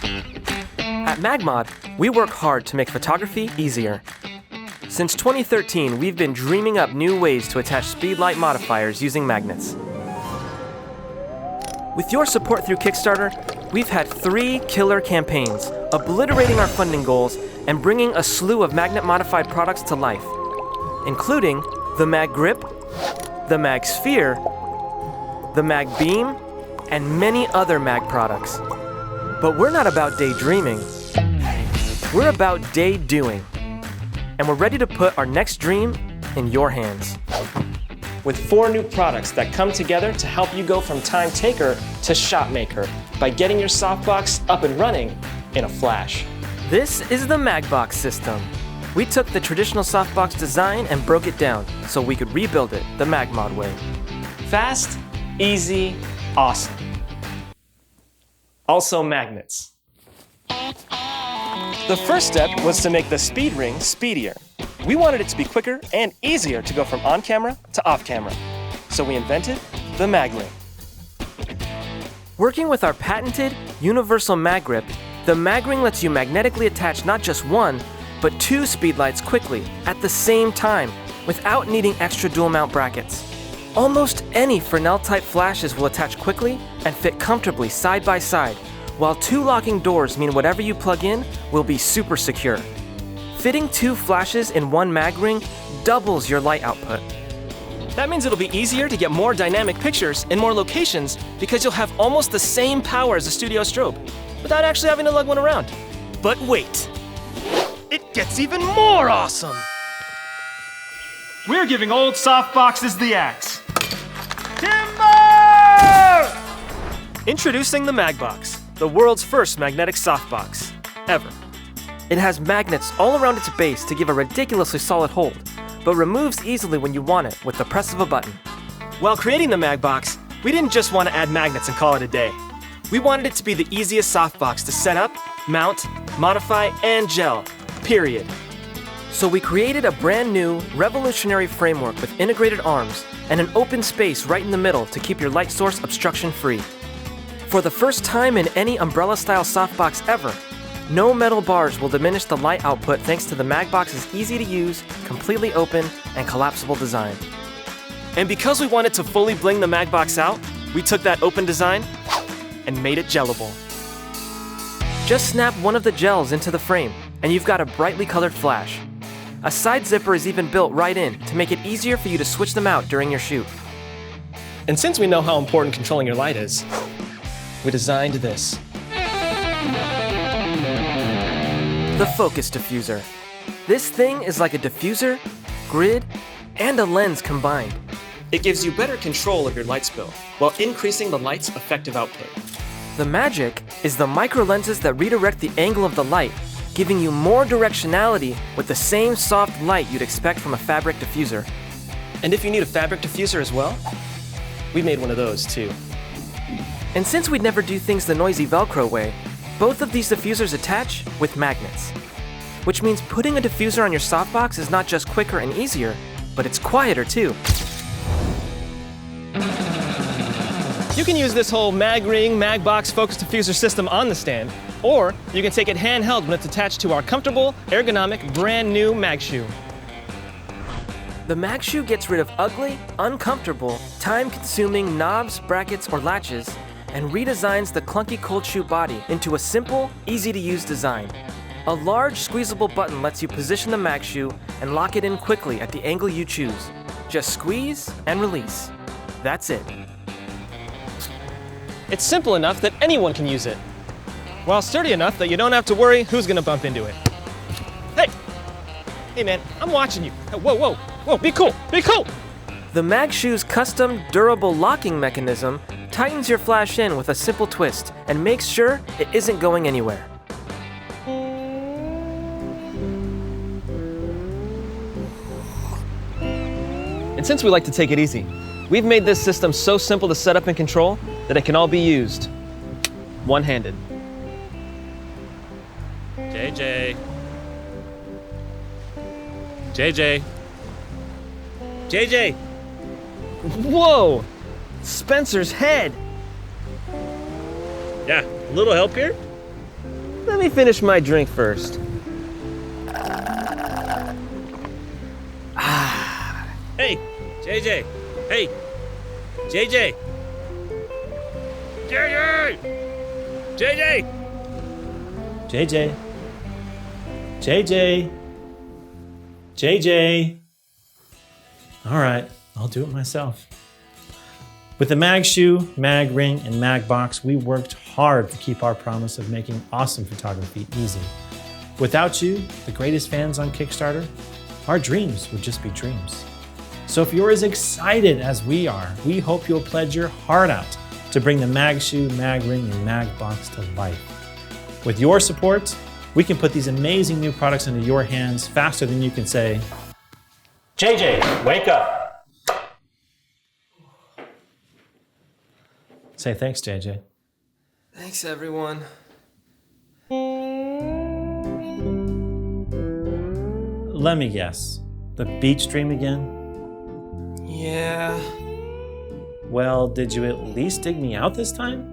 At MagMod, we work hard to make photography easier. Since 2013, we've been dreaming up new ways to attach speedlight modifiers using magnets. With your support through Kickstarter, we've had 3 killer campaigns, obliterating our funding goals and bringing a slew of magnet-modified products to life, including the MagGrip, the MagSphere, the MagBeam, and many other Mag products. But we're not about daydreaming. We're about day-doing. And we're ready to put our next dream in your hands. With 4 new products that come together to help you go from time taker to shot maker by getting your softbox up and running in a flash. This is the MagBox system. We took the traditional softbox design and broke it down so we could rebuild it the MagMod way. Fast, easy, awesome. Also magnets. The first step was to make the speed ring speedier. We wanted it to be quicker and easier to go from on camera to off camera. So we invented the MagRing. Working with our patented universal MagGrip, the MagRing lets you magnetically attach not just 1, but 2 speedlights quickly at the same time without needing extra dual mount brackets. Almost any Fresnel-type flashes will attach quickly and fit comfortably side by side, while 2 locking doors mean whatever you plug in will be super secure. Fitting 2 flashes in one MagRing doubles your light output. That means it'll be easier to get more dynamic pictures in more locations because you'll have almost the same power as a studio strobe without actually having to lug one around. But wait, it gets even more awesome! We're giving old softboxes the axe. Timber! Introducing the MagBox, the world's first magnetic softbox ever. It has magnets all around its base to give a ridiculously solid hold, but removes easily when you want it with the press of a button. While creating the MagBox, we didn't just want to add magnets and call it a day. We wanted it to be the easiest softbox to set up, mount, modify, and gel, period. So we created a brand new, revolutionary framework with integrated arms and an open space right in the middle to keep your light source obstruction-free. For the first time in any umbrella-style softbox ever, no metal bars will diminish the light output thanks to the MagBox's easy-to-use, completely open, and collapsible design. And because we wanted to fully bling the MagBox out, we took that open design and made it gellable. Just snap one of the gels into the frame, and you've got a brightly colored flash. A side zipper is even built right in to make it easier for you to switch them out during your shoot. And since we know how important controlling your light is, we designed this. The focus diffuser. This thing is like a diffuser, grid, and a lens combined. It gives you better control of your light spill while increasing the light's effective output. The magic is the micro lenses that redirect the angle of the light, giving you more directionality with the same soft light you'd expect from a fabric diffuser. And if you need a fabric diffuser as well, we made one of those too. And since we'd never do things the noisy Velcro way, both of these diffusers attach with magnets. Which means putting a diffuser on your softbox is not just quicker and easier, but it's quieter too. You can use this whole MagRing MagBox focus diffuser system on the stand, or you can take it handheld when it's attached to our comfortable, ergonomic, brand new MagShoe. The MagShoe gets rid of ugly, uncomfortable, time-consuming knobs, brackets, or latches, and redesigns the clunky cold shoe body into a simple, easy-to-use design. A large, squeezable button lets you position the MagShoe and lock it in quickly at the angle you choose. Just squeeze and release. That's it. It's simple enough that anyone can use it, while sturdy enough that you don't have to worry who's gonna bump into it. Hey! Hey man, I'm watching you. Whoa, be cool, be cool! The MagShoe's custom, durable locking mechanism tightens your flash in with a simple twist and makes sure it isn't going anywhere. And since we like to take it easy, we've made this system so simple to set up and control that it can all be used one-handed. JJ! Whoa! Spencer's head! Yeah, a little help here? Let me finish my drink first. Hey, JJ. Hey, JJ. JJ. JJ. JJ. JJ. JJ. All right, I'll do it myself. With the MagShoe, MagRing, and MagBox, we worked hard to keep our promise of making awesome photography easy. Without you, the greatest fans on Kickstarter, our dreams would just be dreams. So if you're as excited as we are, we hope you'll pledge your heart out to bring the MagShoe, MagRing, and MagBox to life. With your support, we can put these amazing new products into your hands faster than you can say, JJ, wake up. Say thanks, JJ. Thanks, everyone. Let me guess. The beach dream again? Yeah. Well, did you at least dig me out this time?